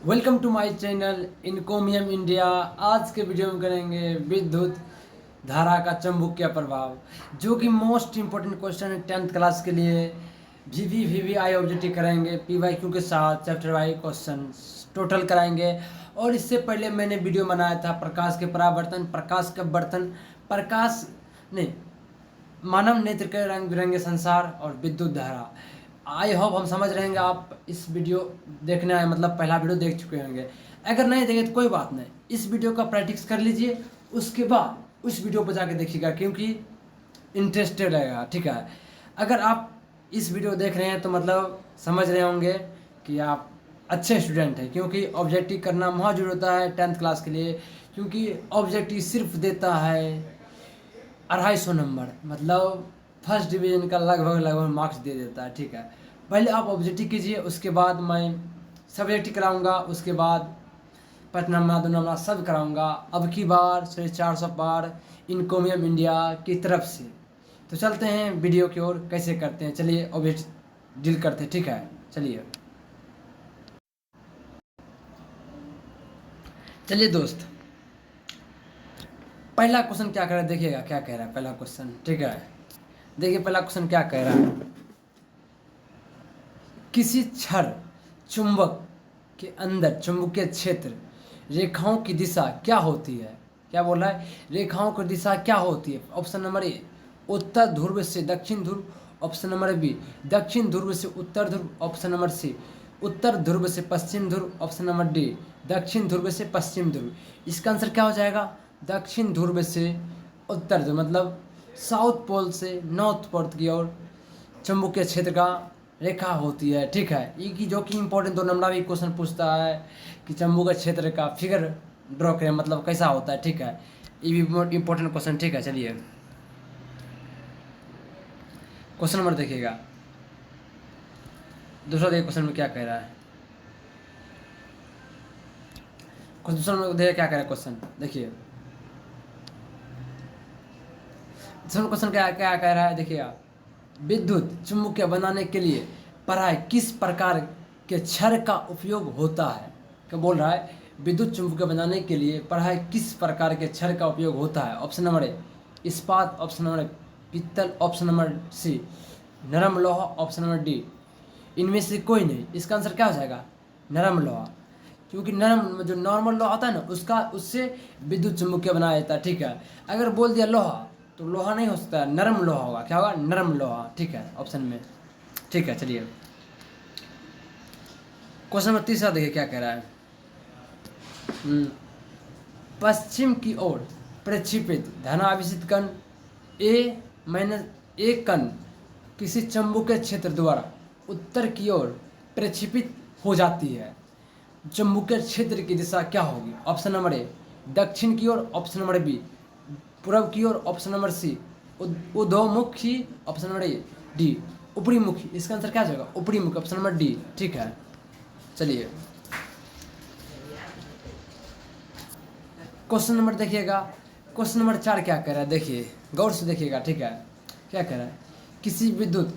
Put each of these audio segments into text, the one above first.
Welcome to my channel Encomium India. आज के video में करेंगे विद्युत धारा का चुंबकीय प्रभाव, जो कि मोस्ट इम्पोर्टेंट क्वेश्चन है 10th क्लास के लिए। वी वी आई ऑब्जेक्टिव करेंगे, PYQ के साथ चैप्टर वाइज क्वेश्चन टोटल कराएंगे। और इससे पहले मैंने वीडियो बनाया था प्रकाश के परावर्तन, प्रकाश का बर्तन, प्रकाश नहीं, मानव नेत्र के रंग बिरंगे संसार और विद्युत धारा। आई होप हम समझ रहे हैं, आप इस वीडियो देखने आए मतलब पहला वीडियो देख चुके होंगे। अगर नहीं देखे तो कोई बात नहीं, इस वीडियो का प्रैक्टिस कर लीजिए, उसके बाद उस वीडियो पर जाके देखिएगा क्योंकि इंटरेस्टेड रहेगा। ठीक है, अगर आप इस वीडियो देख रहे हैं तो मतलब समझ रहे होंगे कि आप अच्छे स्टूडेंट हैं, क्योंकि ऑब्जेक्टिव करना बहुत जरूरी होता है 10th क्लास के लिए। क्योंकि ऑब्जेक्टिव सिर्फ देता है 250 नंबर, मतलब फर्स्ट डिवीज़न का लगभग मार्क्स दे देता है। ठीक है, पहले आप ऑब्जेक्टिव कीजिए, उसके बाद मैं सब्जेक्टिव कराऊंगा, उसके बाद पटनामा दुनामा सब कराऊंगा। अब की बार 450 पार इनकोमियम इंडिया की तरफ से। तो चलते हैं वीडियो की ओर, कैसे करते हैं चलिए ऑब्जेक्टिव डील करते हैं। ठीक है, चलिए दोस्त, पहला क्वेश्चन क्या कह रहा है देखिएगा, क्या कह रहा है पहला क्वेश्चन। ठीक है, देखिए पहला क्वेश्चन क्या कह रहा है। किसी क्षण चुंबक के अंदर चुंबकीय क्षेत्र रेखाओं की दिशा क्या होती है? क्या बोल रहा है, रेखाओं की दिशा क्या होती है? ऑप्शन नंबर ए उत्तर ध्रुव से दक्षिण ध्रुव, ऑप्शन नंबर बी दक्षिण ध्रुव से उत्तर ध्रुव, ऑप्शन नंबर सी उत्तर ध्रुव से पश्चिम ध्रुव, ऑप्शन नंबर डी दक्षिण ध्रुव से पश्चिम ध्रुव। इसका आंसर क्या हो जाएगा? दक्षिण ध्रुव से उत्तर ध्रुव, मतलब साउथ पोल से नॉर्थ पोल की ओर चुंबकीय क्षेत्र का रेखा होती है। ठीक है, ये की जो कि इंपॉर्टेंट 2 नंबर भी क्वेश्चन पूछता है कि चुंबकीय क्षेत्र का फिगर ड्रॉ करें, मतलब कैसा होता है। ठीक है, ये भी इंपॉर्टेंट क्वेश्चन। ठीक है, चलिए क्वेश्चन नंबर देखिएगा, दूसरा देखिए क्वेश्चन में क्या कह रहा है। दूसरा नंबर देखिए क्या कह रहा है क्वेश्चन, देखिए दूसरा क्वेश्चन क्या क्या कह रहा है, देखिए आप। विद्युत चुम्बकीय बनाने के लिए पढ़ाई किस प्रकार के क्षर का उपयोग होता है? क्या बोल रहा है, विद्युत चुम्बकीय बनाने के लिए पढ़ाई किस प्रकार के क्षर का उपयोग होता है? ऑप्शन नंबर ए इस्पात, ऑप्शन नंबर पित्तल, ऑप्शन नंबर सी नरम लोहा, ऑप्शन नंबर डी इनमें से कोई नहीं। इसका आंसर क्या हो जाएगा? नरम लोहा, क्योंकि नरम जो नॉर्मल लोहा होता है ना, उसका उससे विद्युत चुम्बकीय बनाया जाता है। ठीक है, अगर बोल दिया लोहा तो लोहा नहीं हो सकता, नरम लोहा होगा। क्या होगा? नरम लोहा। ठीक है, ऑप्शन में। ठीक है, चलिए क्वेश्चन नंबर तीसरा देखिए क्या कह रहा है। पश्चिम की ओर प्रक्षेपित धनावेशित कण एक कण किसी चुंबकीय क्षेत्र द्वारा उत्तर की ओर प्रक्षेपित हो जाती है, चुंबकीय क्षेत्र की दिशा क्या होगी? ऑप्शन नंबर ए दक्षिण की ओर, ऑप्शन नंबर बी पूर्व की ओर, ऑप्शन नंबर सी उद्धमुखी, ऑप्शन नंबर ए डी ऊपरी मुखी। इसका आंसर क्या जाएगा? ऊपरी मुखी, ऑप्शन नंबर डी। ठीक है, चलिए क्वेश्चन नंबर देखिएगा, क्वेश्चन नंबर 4 क्या कह रहा है, देखिए गौर से देखिएगा। ठीक है, क्या कह रहा है, किसी विद्युत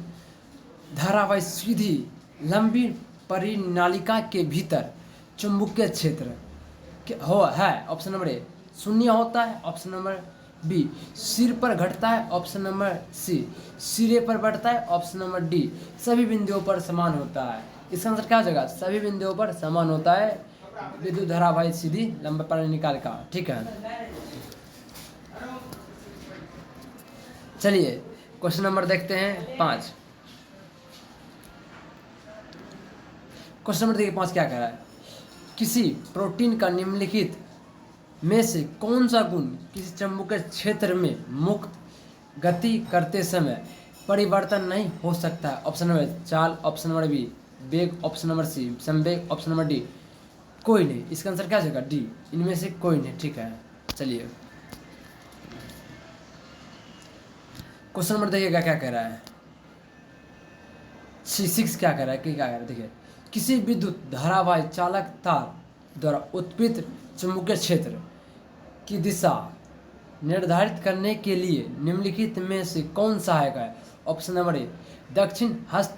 धारावाही सीधी लंबी परिनालिका के भीतर चुंबकीय क्षेत्र हो है। ऑप्शन नंबर ए शून्य होता है, ऑप्शन नंबर बी सिर पर घटता है, ऑप्शन नंबर सी सिरे पर बढ़ता है, ऑप्शन नंबर डी सभी बिंदुओं पर समान होता है। इसका आंसर क्या हो जाएगा? सभी बिंदुओं पर समान होता है विद्युत धारावाही सीधी लंबा परिनालिका का। ठीक है, चलिए क्वेश्चन नंबर देखते हैं 5। क्वेश्चन नंबर देखिए 5 क्या कह रहा है, किसी प्रोटीन का निम्नलिखित में से कौन सा गुण किसी चुंबकीय क्षेत्र में मुक्त गति करते समय परिवर्तन नहीं हो सकता है? ऑप्शन नंबर चाल, ऑप्शन नंबर बी वेग, ऑप्शन नंबर सी संवेग, ऑप्शन नंबर डी कोई नहीं। इसका आंसर क्या जाएगा? डी इनमें से कोई नहीं। ठीक है, चलिए क्वेश्चन नंबर देखिएगा क्या कह रहा है। 6 क्या कह रहा है, क्या कह रहा है, देखिए किसी विद्युत धारावाही चालक तार द्वारा उत्पीड़ित चुंबकीय क्षेत्र की दिशा निर्धारित करने के लिए निम्नलिखित में से कौन सहायक है? ऑप्शन नंबर ए दक्षिण हस्त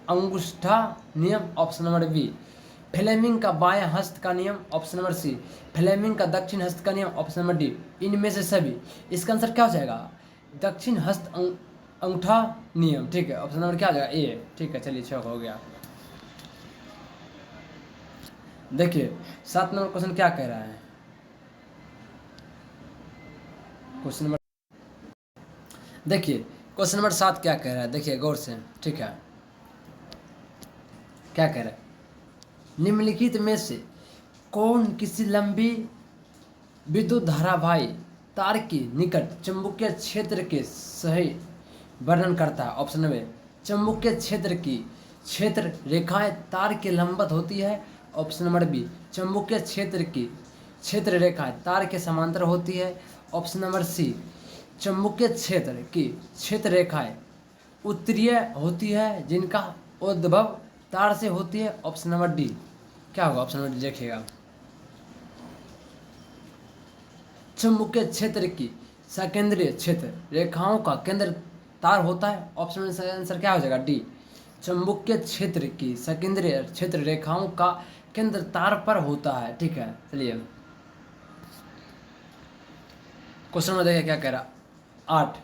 अंगुष्ठा नियम, ऑप्शन नंबर बी फ्लेमिंग का बाएं हस्त का नियम ऑप्शन नंबर सी, फ्लेमिंग का दक्षिण हस्त का नियम ऑप्शन नंबर डी, इनमें से सभी। इसका आंसर क्या हो जाएगा, दक्षिण हस्त अंगूठा नियम, ठीक है, ऑप्शन नंबर क्या हो जाएगा ए, ठीक है। चलिए 6 हो गया। देखिए 7 नंबर क्वेश्चन क्या कह रहा है, क्वेश्चन नंबर, देखिए क्वेश्चन नंबर 7 क्या कह रहा है, देखिए गौर से, ठीक है। क्या कह रहा है, निम्नलिखित में से कौन किसी लंबी विद्युत धारावाही तार के निकट चुंबकीय क्षेत्र के सही वर्णन करता है। ऑप्शन नंबर, चुंबकीय क्षेत्र की क्षेत्र रेखाएं तार के लंबवत होती है। ऑप्शन नंबर बी, चुंबकीय क्षेत्र की क्षेत्र रेखाएं तार के समांतर होती है। ऑप्शन नंबर सी, चुंबकीय क्षेत्र की क्षेत्र रेखाएं उत्तरीय होती है जिनका उद्भव तार से होती है। ऑप्शन नंबर डी क्या होगा, ऑप्शन नंबर डी देखिएगा, चुंबकीय क्षेत्र की सकेंद्रीय क्षेत्र रेखाओं का केंद्र तार होता है। ऑप्शन में आंसर क्या हो जाएगा, डी, चुंबकीय क्षेत्र की सकेंद्रीय क्षेत्र रेखाओं का केंद्र तार पर होता है, ठीक है। चलिए क्वेश्चन में देखिए क्या कह रहा, 8,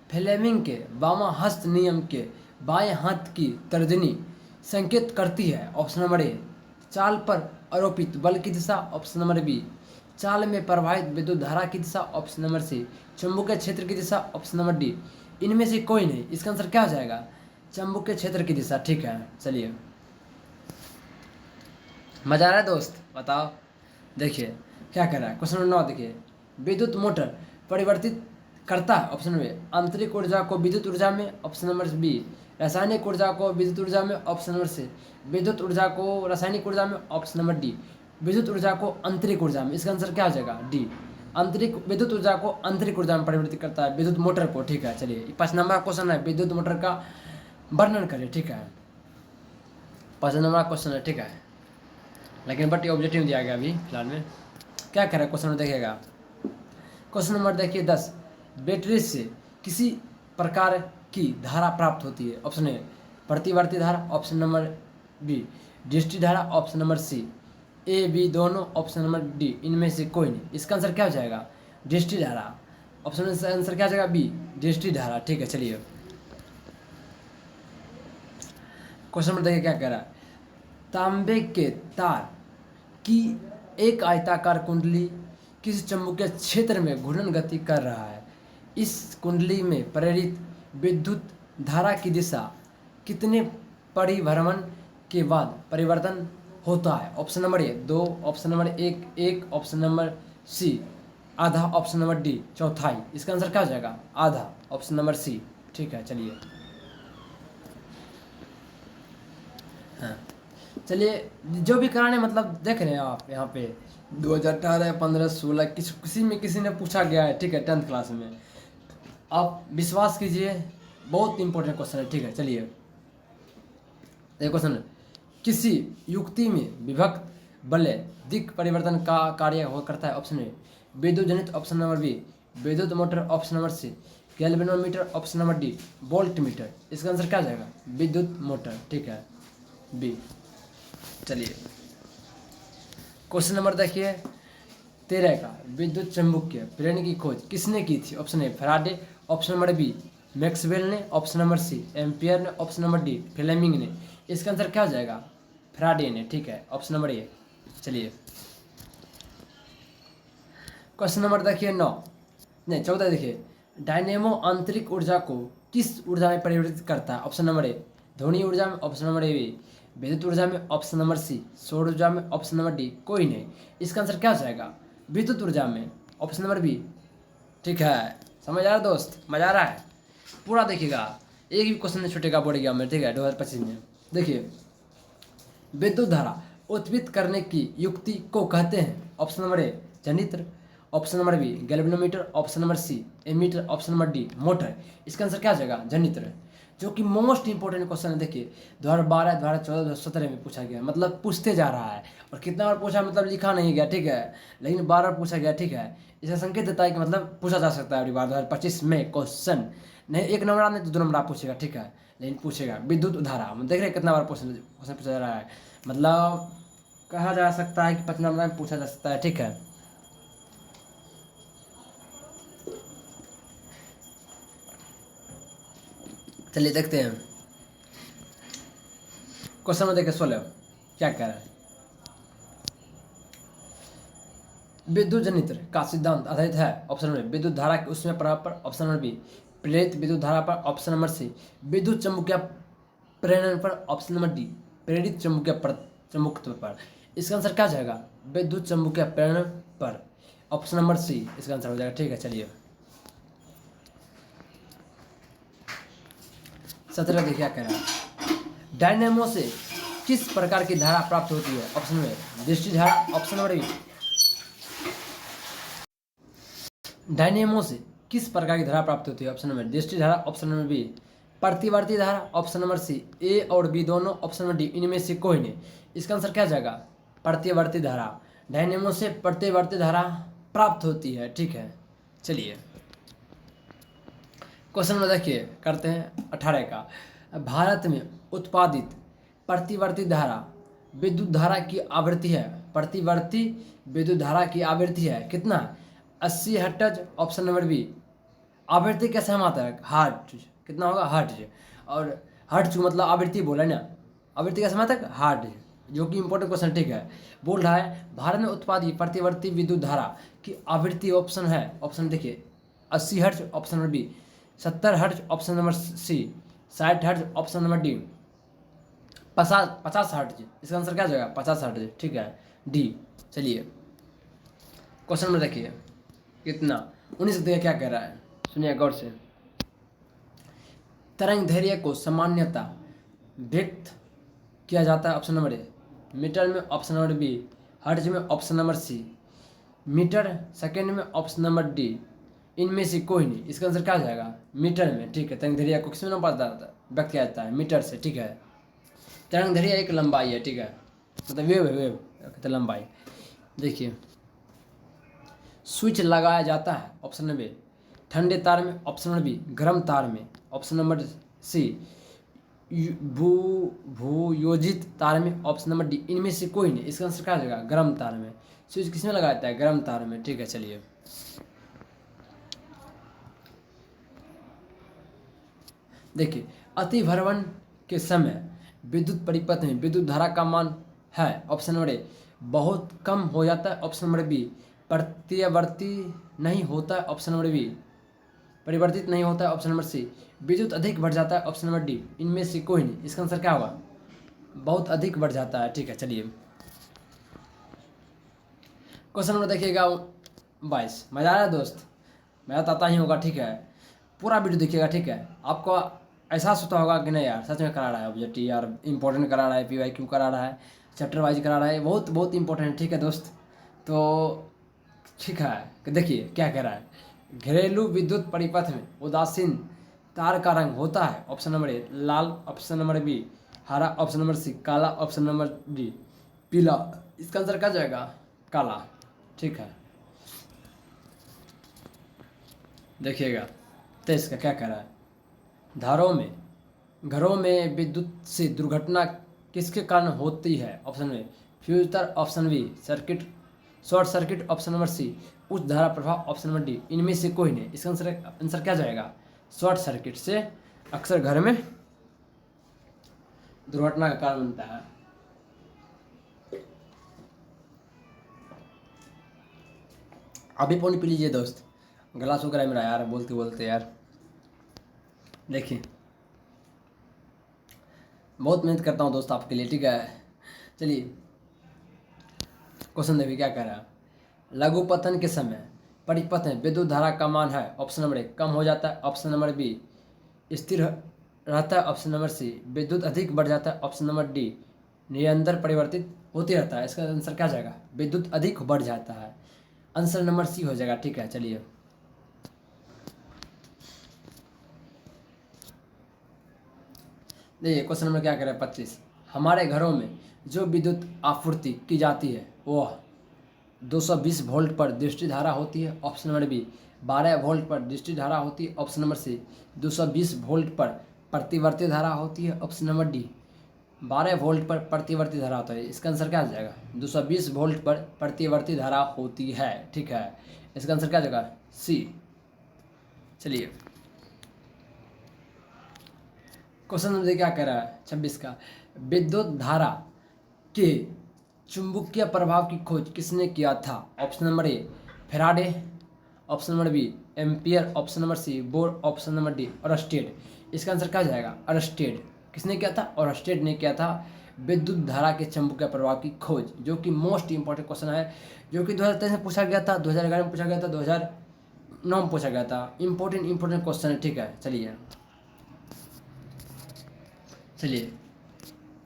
फ्लेमिंग के वामा हस्त नियम के बाएं हाथ की तर्जनी संकेत करती है। ऑप्शन नंबर ए, चाल पर आरोपित बल की दिशा। ऑप्शन नंबर बी, चाल में प्रवाहित विद्युत धारा की दिशा। ऑप्शन नंबर सी, चुंबकीय क्षेत्र की दिशा। ऑप्शन नंबर डी, इनमें से कोई नहीं। इसका आंसर क्या हो जाएगा, चुंबकीय क्षेत्र की दिशा, ठीक है। चलिए मजा आ रहा है दोस्त, बताओ। देखिए क्या कर रहा है, क्वेश्चन नंबर 9 देखिए, विद्युत मोटर परिवर्तित करता है। ऑप्शन नंबर, आंतरिक ऊर्जा को विद्युत ऊर्जा में। ऑप्शन नंबर बी, रासायनिक ऊर्जा को विद्युत ऊर्जा में। ऑप्शन नंबर सी, विद्युत ऊर्जा को रासायनिक ऊर्जा में। ऑप्शन नंबर डी, विद्युत ऊर्जा को आंतरिक ऊर्जा में। इसका आंसर क्या हो जाएगा, डी, आंतरिक विद्युत ऊर्जा को आंतरिक ऊर्जा में परिवर्तित करता है विद्युत मोटर को, ठीक है। चलिए 5 नंबर क्वेश्चन है, विद्युत मोटर का वर्णन करें, ठीक है। 5 नंबर क्वेश्चन है, ठीक है, लेकिन बट ये ऑब्जेक्टिव दिया गया अभी फिलहाल में। क्या करें क्वेश्चन में देखिएगा, क्वेश्चन नंबर देखिए 10, बैटरी से किसी प्रकार की धारा प्राप्त होती है। ऑप्शन ए, प्रतिवर्ती धारा। ऑप्शन नंबर बी, दृष्टि धारा। Option number C, A B दोनों। ऑप्शन नंबर डी, इनमें से कोई नहीं। इसका आंसर क्या हो जाएगा, दृष्टि धारा। ऑप्शन आंसर क्या हो जाएगा, बी, दृष्टि धारा, ठीक है। चलिए क्वेश्चन नंबर देखिए क्या कह रहा है, तांबे के तार की एक आयताकार कुंडली किसी चुंबकीय क्षेत्र में घूर्णन गति कर रहा है। इस कुंडली में प्रेरित विद्युत धारा की दिशा कितने परिभ्रमण के बाद परिवर्तन होता है। Option number A 2, option number 1, option number C आधा, ऑप्शन नंबर डी चौथाई। इसका आंसर क्या हो जाएगा, आधा, ऑप्शन नंबर सी, ठीक है। चलिए हाँ, चलिए जो भी कराने मतलब देख रहे हैं आप यहाँ पे 2018, 15, 16 किसी में किसी ने पूछा गया है, ठीक है, 10th क्लास में। आप विश्वास कीजिए बहुत इंपॉर्टेंट क्वेश्चन है, ठीक है। चलिए एक क्वेश्चन, किसी युक्ति में विभक्त बल्ले दिक् परिवर्तन का कार्य हो करता है। ऑप्शन ए, विद्युत जनित। ऑप्शन नंबर बी, विद्युत motor. Option number C, galvanometer. Option number D, voltmeter. इसका आंसर क्या हो जाएगा, विद्युत मोटर, ठीक है, बी। चलिए क्वेश्चन नंबर देखिए 13 का, विद्युत चुम्बकीय प्रेरण की खोज किसने की थी। Option A, Faraday. Option number B, Maxwell ने। ऑप्शन नंबर सी, एम्पियर ने। ऑप्शन नंबर डी, फ्लेमिंग ने। इसका आंसर क्या हो जाएगा, फैराडे ने, ठीक है, ऑप्शन नंबर ए। चलिए क्वेश्चन नंबर देखिए 14 देखिए, डायनेमो आंतरिक ऊर्जा को किस ऊर्जा में परिवर्तित करता है। ऑप्शन नंबर ए, ध्वनि ऊर्जा में। ऑप्शन नंबर ए, विद्युत ऊर्जा में। ऑप्शन नंबर सी, सौर ऊर्जा में। ऑप्शन नंबर डी, कोई नहीं। इसका आंसर क्या हो जाएगा, विद्युत ऊर्जा में, ऑप्शन नंबर बी, ठीक है। समझ आ रहा है दोस्त, मजा आ रहा है, पूरा देखिएगा, एक भी क्वेश्चन नहीं छूटेगा बोर्ड एग्जाम में, ठीक है, 2025 में। देखिए विद्युत धारा उत्पन्न करने की युक्ति को कहते हैं। ऑप्शन नंबर ए, जनित्र। Option number B, galvanometer. Option number C, ammeter. Option number D, motor. इसका आंसर क्या हो जाएगा, जनित्र, जो कि मोस्ट इंपॉर्टेंट क्वेश्चन है। देखिए 2012, 2014, 2017 में पूछा गया, मतलब पूछते जा रहा है, और कितना बार पूछा मतलब लिखा नहीं गया, ठीक है, लेकिन बार बार पूछा गया, ठीक है। इसका संकेत देता है कि मतलब पूछा जा सकता है अगली बार 2025 में क्वेश्चन, नहीं 1 नंबर नहीं तो 2 नंबर आप पूछेगा, ठीक है, लेकिन पूछेगा विद्युत धारा। देख रहे हैं कितना बार क्वेश्चन पूछा जा रहा है, मतलब कहा जा सकता है कि 5 नंबर में पूछा जा सकता है, ठीक है। चलिए देखते हैं क्वेश्चन में, देखिए 16 क्या कह रहा है। विद्युत जनित्र का सिद्धांत आधारित है ऑप्शन नंबर विद्युत धारा के उसमें प्रभाव पर, ऑप्शन नंबर बी प्रेरित विद्युत धारा पर, ऑप्शन नंबर सी विद्युत चुम्बकीय प्रेरण पर, ऑप्शन नंबर डी प्रेरित चुम्बकीय चुंबकत्व पर। इसका आंसर क्या जाएगा? विद्युत चुम्बकीय प्रेरण पर, ऑप्शन नंबर सी इसका आंसर हो जाएगा, ठीक है। चलिए 17 देखिए क्या कह रहा है। डायनेमो से किस प्रकार की धारा प्राप्त होती है? ऑप्शन में दृष्टि धारा, ऑप्शन नंबर बी डायनेमो से किस प्रकार की धारा प्राप्त होती है? ऑप्शन नंबर दृष्टि धारा, ऑप्शन नंबर बी प्रतिवर्ती धारा, ऑप्शन नंबर सी ए और बी दोनों, ऑप्शन नंबर डी इनमें से कोई नहीं। इसका आंसर क्या जाएगा? प्रतिवर्ती धारा। डायनेमो से प्रतिवर्ती धारा प्राप्त होती है, ठीक है। चलिए क्वेश्चन में देखिए करते हैं 18 का। भारत में उत्पादित प्रतिवर्ती धारा विद्युत धारा की आवृत्ति है, प्रतिवर्ती विद्युत धारा की आवृत्ति है कितना? 80 हर्ट्ज, ऑप्शन नंबर बी आवृत्ति कैसे हम आता है? हर्ट्ज। कितना होगा? हर्ट्ज। और हर्ट्ज मतलब आवृत्ति बोला ना, आवृत्ति कैसे आता है? हर्ट्ज, जो कि इंपॉर्टेंट क्वेश्चन, ठीक है। बोल रहा है भारत में उत्पादित प्रतिवर्ती विद्युत धारा की आवृत्ति ऑप्शन है, ऑप्शन देखिए 80 hertz, option number B 70 hertz, option number C 60 hertz, option number D 50 hertz. इसका आंसर क्या जाएगा? 50 हर्ट्ज, ठीक है, डी। चलिए क्वेश्चन में देखिए कितना 19 देखिए क्या कह रहा है, सुनिए गौर से। तरंग दैर्घ्य को सामान्यता व्यक्त किया जाता है, ऑप्शन नंबर ए मीटर में, ऑप्शन नंबर बी हर्ट्ज में, option number C metre second में, ऑप्शन नंबर डी इनमें से कोई नहीं। इसका आंसर क्या जाएगा? मीटर में, ठीक है। तरंग दैर्घ्य को किस में व्यक्त किया जाता है? मीटर से, ठीक है। तरंग दैर्घ्य एक लंबाई है, ठीक है, मतलब वेव है, वेव तो लंबाई। देखिए स्विच लगाया जाता है, ऑप्शन नंबर बी ठंडे तार में, ऑप्शन नंबर बी गर्म तार में, ऑप्शन नंबर सी भूयोजित तार में, ऑप्शन नंबर डी इनमें से कोई नहीं। इसका आंसर क्या आ जाएगा? गर्म तार में। स्विच किस में लगाया जाता है? गर्म तार में, ठीक है। चलिए देखिए अतिभ्रमण के समय विद्युत परिपथ में विद्युत धारा का मान है, ऑप्शन नंबर ए बहुत कम हो जाता है, ऑप्शन नंबर बी प्रत्यावर्ती नहीं होता है, ऑप्शन नंबर बी परिवर्तित नहीं होता है, ऑप्शन नंबर सी विद्युत अधिक बढ़ जाता है, ऑप्शन नंबर डी इनमें से कोई नहीं। इसका आंसर क्या होगा? बहुत अधिक बढ़ जाता है, ठीक है। चलिए क्वेश्चन नंबर देखिएगा 22। मजा आ रहा है दोस्त? मजा तो आता ही होगा, ठीक है। पूरा वीडियो देखिएगा, ठीक है। आपको एहसास होता होगा कि नहीं यार सच में करा रहा है ऑब्जेक्टिव, यार इंपॉर्टेंट करा रहा है, PYQ करा रहा है, चैप्टर वाइज करा रहा है, बहुत बहुत इंपॉर्टेंट है, ठीक है दोस्त। तो ठीक है, देखिए क्या कह रहा है। घरेलू विद्युत परिपथ में उदासीन तार का रंग होता है, ऑप्शन नंबर ए लाल, ऑप्शन नंबर बी हरा, ऑप्शन नंबर सी काला, ऑप्शन नंबर डी पीला। इसका आंसर क्या जाएगा? काला, ठीक है। देखिएगा 23 का क्या कह रहा है। घरों में विद्युत से दुर्घटना किसके कारण होती है? ऑप्शन में फ्यूजर, option B circuit short circuit, option number C उच्च धारा प्रभाव, ऑप्शन नंबर डी इनमें से कोई नहीं। इसका आंसर क्या जाएगा? शॉर्ट सर्किट से अक्सर घर में दुर्घटना का कारण बनता है। अभी पानी पी लीजिए दोस्त, गला सूख रहा है मेरा यार बोलते बोलते यार। देखिए बहुत मेहनत करता हूँ दोस्त आपके लिए, ठीक है। चलिए क्वेश्चन देखिए क्या कह रहा है। लघुपतन के समय परिपथ में विद्युत धारा का मान है, ऑप्शन नंबर ए कम हो जाता है, ऑप्शन नंबर बी स्थिर रहता है, ऑप्शन नंबर सी विद्युत अधिक बढ़ जाता है, ऑप्शन नंबर डी निरंतर परिवर्तित होते रहता है। इसका आंसर क्या जाएगा? विद्युत अधिक बढ़ जाता है, आंसर नंबर सी हो जाएगा, ठीक है। चलिए देखिए क्वेश्चन नंबर क्या कह रहा है 25। हमारे घरों में जो विद्युत आपूर्ति की जाती है वह 220 वोल्ट पर दृष्टि धारा होती है, ऑप्शन नंबर बी 12 वोल्ट पर दृष्टि धारा होती है, ऑप्शन नंबर सी 220 वोल्ट पर प्रतिवर्ती धारा होती है, ऑप्शन नंबर डी 12 वोल्ट पर प्रतिवर्ती धारा होता है। इसका आंसर क्या आ जाएगा? 220 वोल्ट पर प्रतिवर्ती धारा होती है। ठीक है, इसका आंसर क्या आ जाएगा? सी। चलिए क्वेश्चन नंबर क्या कह रहा है 26 का, विद्युत धारा के चुंबकीय प्रभाव की खोज किसने किया था? Option number A Faraday, option number B Ampere, option number C Bohr, option number D Oersted. इसका आंसर क्या जाएगा? ऑरस्टेड। किसने किया था? ऑरस्टेड ने किया था विद्युत धारा के चुंबकीय प्रभाव की खोज, जो कि मोस्ट इंपॉर्टेंट क्वेश्चन है, जो कि 2023 में पूछा गया था, 2011 में पूछा गया था, 2009 में पूछा गया था। इंपॉर्टेंट क्वेश्चन है। ठीक है, चलिए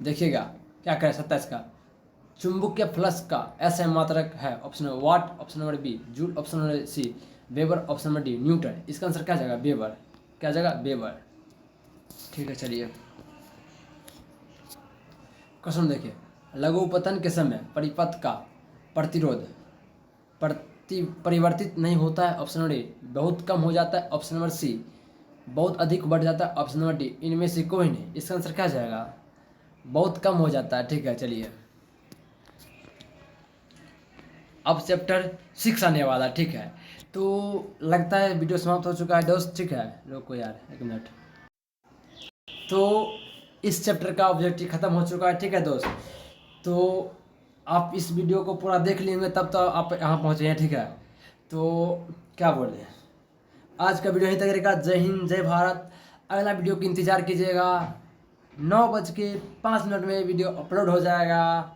देखिएगा क्या करें 27 का, चुंबकीय फ्लक्स का ऐसा मात्रक है। Option number watt, option number B joule, option number C weber, option number D newton. इसका आंसर क्या जाएगा? वेबर। क्या जाएगा? वेबर। ठीक है, चलिए क्वेश्चन देखिए, लघुपतन के समय परिपथ का प्रतिरोध परिवर्तित नहीं होता है। ऑप्शन नंबर ए बहुत कम हो जाता है, ऑप्शन नंबर सी बहुत अधिक बढ़ जाता है, ऑप्शन नंबर डी इनमें से कोई नहीं। इसका आंसर क्या जाएगा? बहुत कम हो जाता है। ठीक है, चलिए अब चैप्टर 6 आने वाला। ठीक है, तो लगता है वीडियो समाप्त हो चुका है दोस्त। ठीक है, रुको यार 1 मिनट। तो इस चैप्टर का ऑब्जेक्टिव ख़त्म हो चुका है। ठीक है दोस्त, तो आप इस वीडियो को पूरा देख लेंगे तब तो आप यहाँ पहुँचे हैं। ठीक है, तो क्या बोले, आज का वीडियो यहीं तक रहेगा। जय हिंद, जय भारत। अगला वीडियो की इंतज़ार कीजिएगा, 9:05 में वीडियो अपलोड हो जाएगा।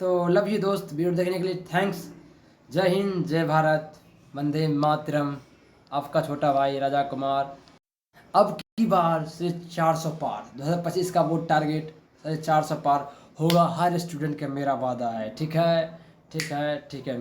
तो लव यू दोस्त, वीडियो देखने के लिए थैंक्स। जय हिंद, जय भारत, वंदे मातरम। आपका छोटा भाई राजा कुमार। अब की बार से 400 पार, 2025 का वो टारगेट 450 पार होगा हर स्टूडेंट का, मेरा वादा है। ठीक है, ठीक है, ठीक है।